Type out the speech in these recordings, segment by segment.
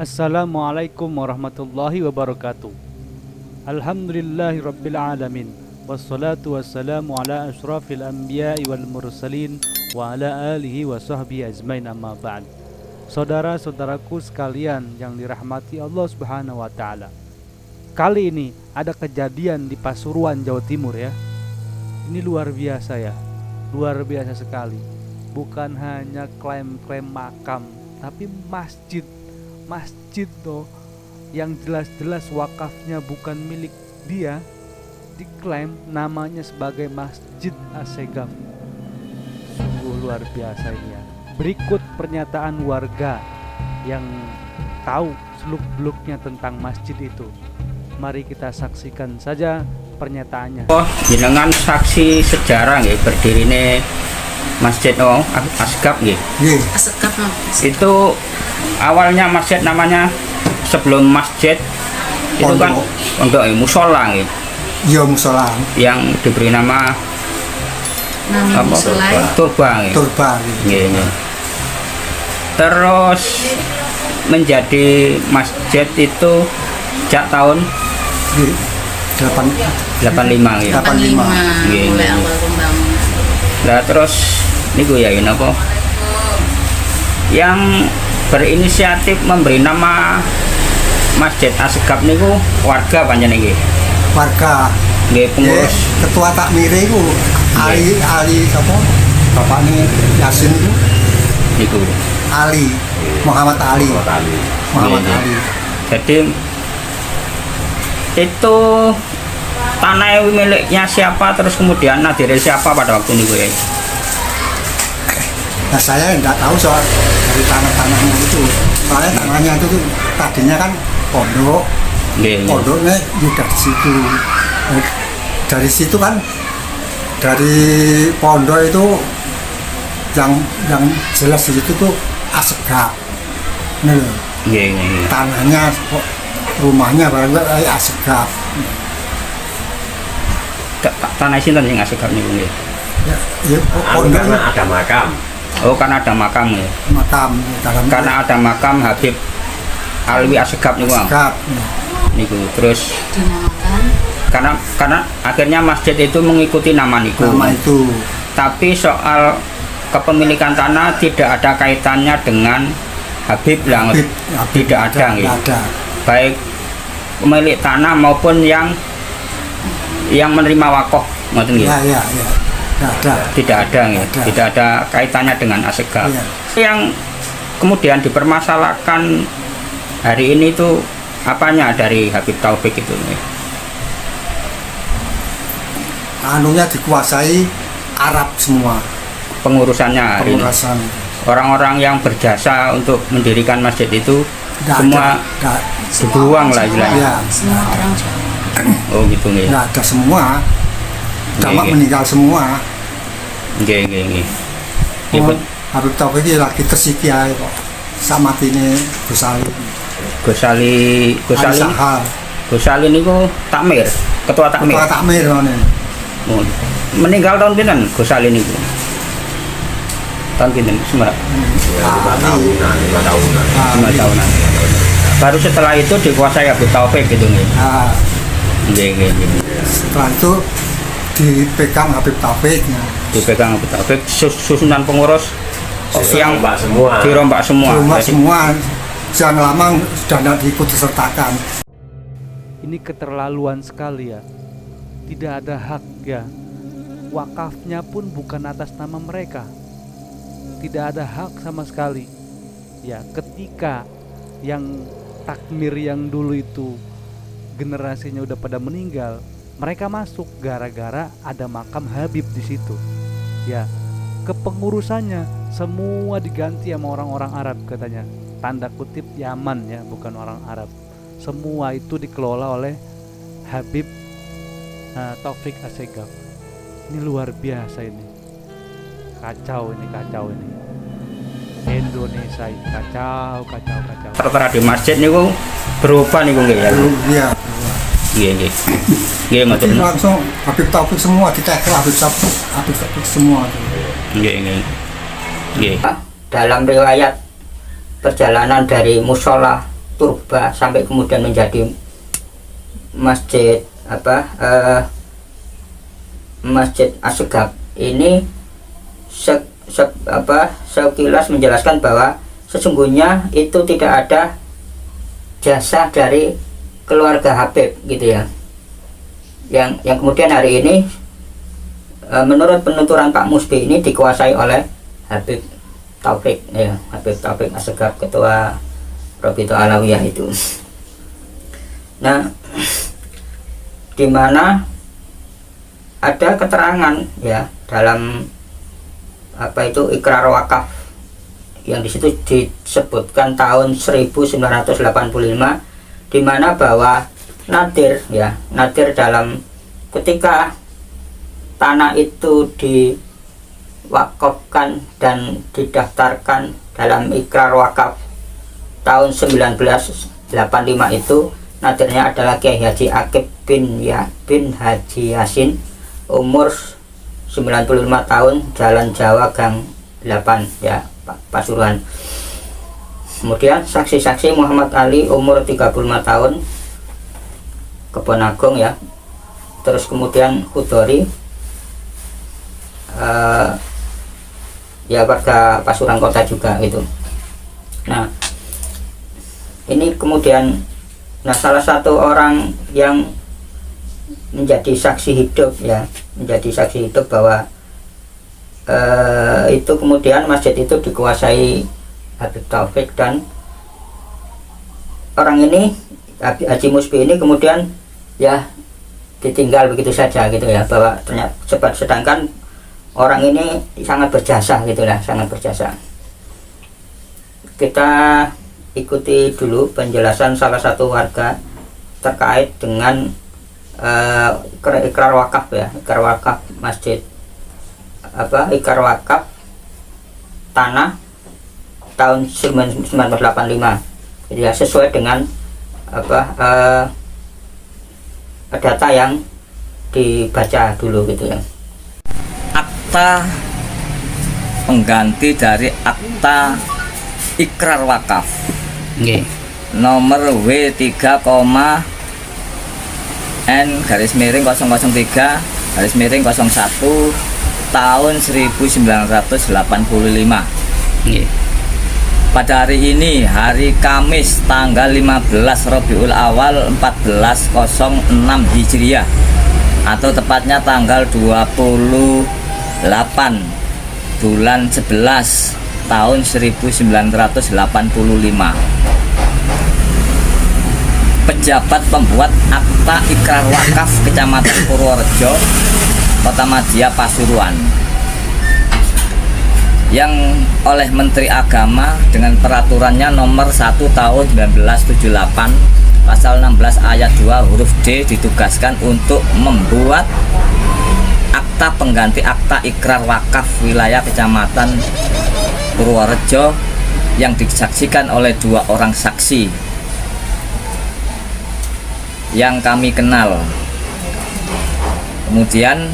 Assalamualaikum warahmatullahi wabarakatuh. Alhamdulillahirabbil alamin. Wassalatu wassalamu ala asyrafil anbiya'i wal mursalin wa ala alihi wa sahbihi ajmain, amma ba'd. Saudara-saudaraku sekalian yang dirahmati Allah Subhanahu wa taala. Kali ini ada kejadian di Pasuruan, Jawa Timur ya. Ini luar biasa ya. Luar biasa sekali. Bukan hanya klaim-klaim makam, tapi masjid tuh yang jelas-jelas wakafnya bukan milik dia diklaim namanya sebagai Masjid Assegaf. Sungguh luar biasa ini ya. Berikut pernyataan warga yang tahu seluk-beluknya tentang masjid itu. Mari kita saksikan saja pernyataannya. Jenengan saksi sejarah nggih berdirinya Masjid Assegaf nggih. Assegaf Itu awalnya masjid namanya, sebelum masjid itu kan untuk musola nggih. Iya, musola. Yang diberi nama apa? Turba nggih. Turba. Nggih. Terus menjadi masjid itu sejak tahun 85 nggih. 85 Nggih. mulai awal pembangunan. Nah terus niku ya ini apa? Yang berinisiatif memberi nama Masjid Assegaf niku warga panjenengan nggih. Warga. Nggih pengurus. Ketua takmir iku Ali sapa? Bapakne Yasin iku Niku. Ali Muhammad Ali. Muhammad Iya, Ali. Jadi itu tanah miliknya siapa, terus kemudian nadire siapa pada waktu niku ya? Nah, saya enggak tahu soal dari tanah-tanahnya itu. Soalnya tanahnya itu tadinya kan pondok. Nggih. Pondoknya udah di situ. Dari situ kan, dari pondok itu yang jelas di situ tuh Assegaf. Nih, Nggih. tanahnya, rumahnya barang Assegaf. Tanah sinten sing Assegaf niku nggih? Ya, pondok Karena ada makam. Oh, karena ada makam ya. makam dalam Karena ada makam Habib Alwi Assegaf niku. Assegaf. Niku terus Dinamakan karena akhirnya masjid itu mengikuti nama niku. Nama itu Tapi soal kepemilikan tanah tidak ada kaitannya dengan Habib lah. Habib Tidak ada gitu. ada. Baik pemilik tanah maupun yang menerima wakaf ngoten nggih. Ya. Nggak ada. Tidak ada nggih. Ada. Tidak ada kaitannya dengan Assegaf. Iya. Yang kemudian dipermasalahkan hari ini itu apanya dari Habib Taufik itu nggih? Anunya dikuasai Arab semua. Pengurusannya hari ini. Pengurusan. Orang-orang yang berjasa untuk mendirikan masjid itu Nggak semua ada. dibuang lah istilahnya. Iya. semua orang Jawa. Oh gitu nggih. Nggak ada semua. Damak Nggih. meninggal semua. Nggih. Oh, Habib Taufik ini lagi tersiki ae kok. Sama ini Gus Ali. Gosali Sahal. Gosali niku takmir, ketua takmir. Ketua takmir ngene. Oh, meninggal tahun pinten Gosali niku? Tahun pinten? Semerak. 5 tahunan. 5 tahunan. Baru setelah itu dikuasai Habib Taufik gitu nggih. Nah, Nggih. setelah itu dipegang Habib Taufik. Dipegang Habib Taufik, susunan pengurus yang Mbak semua. dirombak semua. Di rumah Jadi, semua yang lama sudah tidak diikut sertakan. Ini keterlaluan sekali ya. Tidak ada hak ya. Wakafnya pun bukan atas nama mereka. Tidak ada hak sama sekali. Ya, ketika yang takmir yang dulu itu generasinya udah pada meninggal, mereka masuk gara-gara ada makam Habib di situ. Ya, kepengurusannya semua diganti sama orang-orang Arab katanya. Tanda kutip Yaman ya, bukan orang Arab. Semua itu dikelola oleh Habib Taufik Assegaf. Ini luar biasa ini. Kacau ini. Indonesia ini kacau. tertera di masjid niku berubah niku nggih ya. Iya. Nggih. Nggih ngoten. Jadi langsung Habib Taufik semua ditekel Habib Taufik semua. Nggih. Dalam riwayat perjalanan dari musola turba sampai kemudian menjadi masjid Masjid Assegaf ini sekilas menjelaskan bahwa sesungguhnya itu tidak ada jasa dari keluarga Habib gitu ya, yang kemudian hari ini menurut penuturan Pak Musbi ini dikuasai oleh Habib Taufik ya, Habib Taufik Assegaf, ketua Rabithah Alawiyah itu. Nah, di mana ada keterangan ya dalam ikrar wakaf yang disitu disebutkan tahun 1985, di mana bahwa nadir dalam ketika tanah itu diwakafkan dan didaftarkan dalam ikrar wakaf tahun 1985 itu, nadirnya adalah Kiai Haji Akib bin Haji Yasin, umur 95 tahun, Jalan Jawa Gang 8 ya, Pasuruan. Kemudian saksi-saksi Muhammad Ali, umur 35 tahun, Kebon Agung ya. Terus kemudian Khudori ya, warga Pasuruan Kota juga gitu. Nah, ini kemudian salah satu orang yang menjadi saksi hidup ya, bahwa itu kemudian masjid itu dikuasai Habib Taufik, dan orang ini Haji Musbi ini kemudian ya ditinggal begitu saja gitu ya, bahwa ternyata sedangkan orang ini sangat berjasa gitu lah, sangat berjasa. Kita ikuti dulu penjelasan salah satu warga terkait dengan ikrar wakaf ya, ikrar wakaf masjid ikrar wakaf tanah tahun 1985 jadi ya, sesuai dengan data yang dibaca dulu gitu ya. Akta pengganti dari akta ikrar wakaf nomor W3, N/003/01 tahun 1985. Pada hari ini, hari Kamis tanggal 15 Rabiul Awal 1406 Hijriah, atau tepatnya tanggal 28 bulan 11 tahun 1985. Pejabat pembuat akta ikrar wakaf Kecamatan Purworejo, Kota Madia, Pasuruan, yang oleh Menteri Agama dengan peraturannya nomor 1 tahun 1978 pasal 16 ayat 2 huruf D ditugaskan untuk membuat akta pengganti akta ikrar wakaf wilayah Kecamatan Purworejo yang disaksikan oleh 2 orang saksi yang kami kenal. Kemudian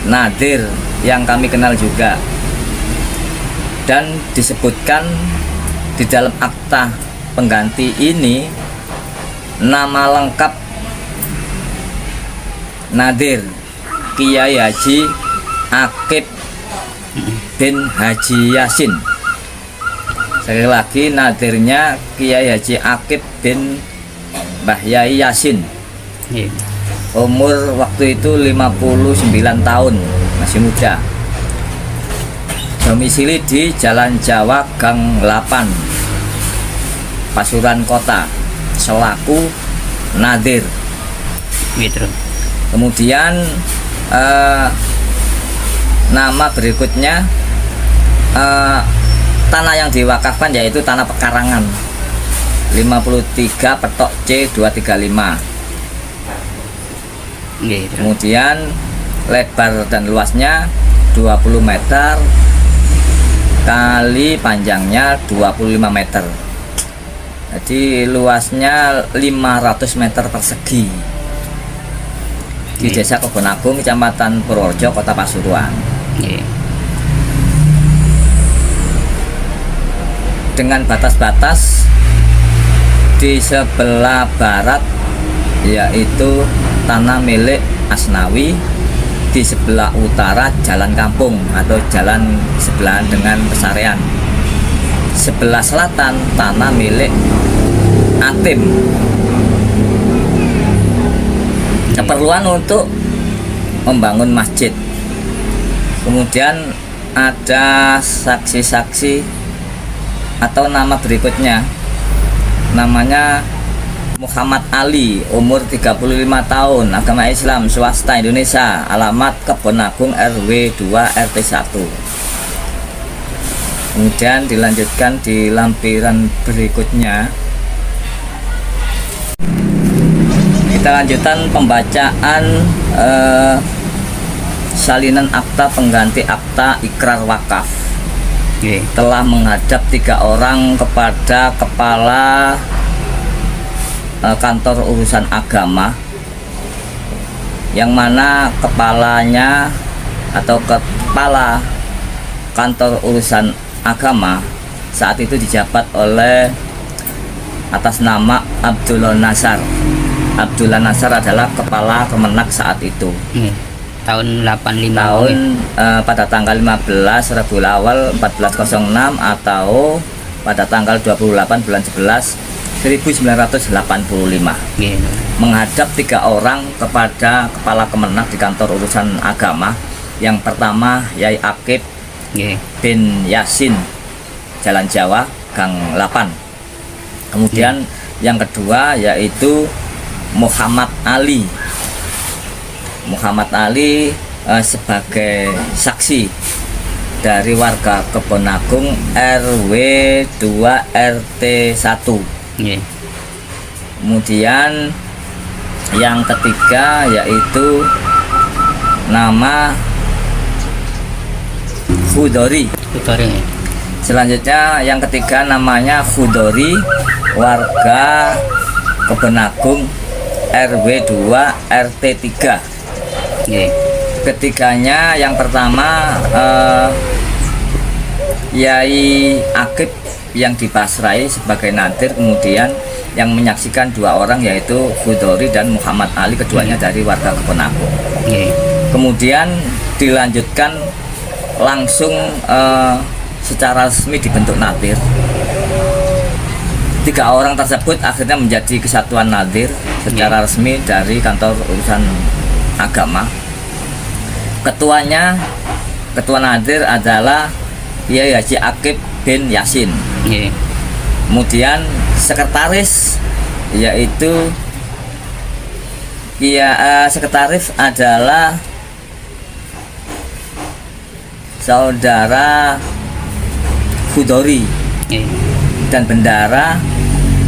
nadir yang kami kenal juga, dan disebutkan di dalam akta pengganti ini nama lengkap nadir Kiai Haji Akib bin Haji Yasin. Sekali lagi, nadirnya Kiai Haji Akib bin Mbah Yai Yasin. Umur waktu itu 59 tahun, masih muda. Domisili di Jalan Jawa Gang 8 Pasuruan Kota, selaku nadir gitu. Kemudian nama berikutnya, tanah yang diwakafkan yaitu tanah pekarangan 53 petok C 235. Kemudian lebar dan luasnya 20 meter kali panjangnya 25 meter. Jadi luasnya 500 meter persegi. Di Desa Kebon Agung, Kecamatan Purworejo, Kota Pasuruan. Dengan batas-batas Di sebelah barat yaitu tanah milik Asnawi, di sebelah utara jalan kampung atau jalan sebelahan dengan pesarean. Sebelah selatan tanah milik Atim. Keperluan untuk membangun masjid. Kemudian ada saksi-saksi atau nama berikutnya, namanya Muhammad Ali, umur 35 tahun, agama Islam, swasta Indonesia, alamat Kebon Agung RW 2 RT 1. Kemudian dilanjutkan di lampiran berikutnya. Kita lanjutkan pembacaan salinan akta pengganti akta ikrar wakaf. Telah menghadap 3 orang kepada kepala kantor urusan agama, yang mana kepalanya atau kepala kantor urusan agama saat itu dijabat oleh atas nama Abdullah Nasar. Abdullah Nasar adalah kepala Kemenak saat itu. Tahun 85 Tahun pada tanggal 15 Rabiul Awal 1406 atau pada tanggal 28 bulan 11 1985. Menghadap 3 orang kepada kepala Kemenak di kantor urusan agama. Yang pertama Yai Akib bin Yasin, Jalan Jawa, Gang 8. Kemudian yang kedua yaitu Muhammad Ali. Muhammad Ali sebagai saksi dari warga Kebon Agung RW 2 RT 1. Kemudian yang ketiga yaitu nama Khudori. Selanjutnya yang ketiga namanya Khudori, warga Kebon Agung RW 2 RT 3. Ketiganya yang pertama Yai Akib yang dipasrai sebagai nadir, kemudian yang menyaksikan 2 orang yaitu Khudori dan Muhammad Ali, keduanya dari warga Kebon Agung. Kemudian dilanjutkan langsung secara resmi dibentuk nadir. 3 orang tersebut akhirnya menjadi kesatuan nadir secara resmi dari kantor urusan agama. Ketua nadir adalah Yai Haji Akib bin Yasin. Kemudian sekretaris yaitu sekretaris adalah saudara Khudori dan bendara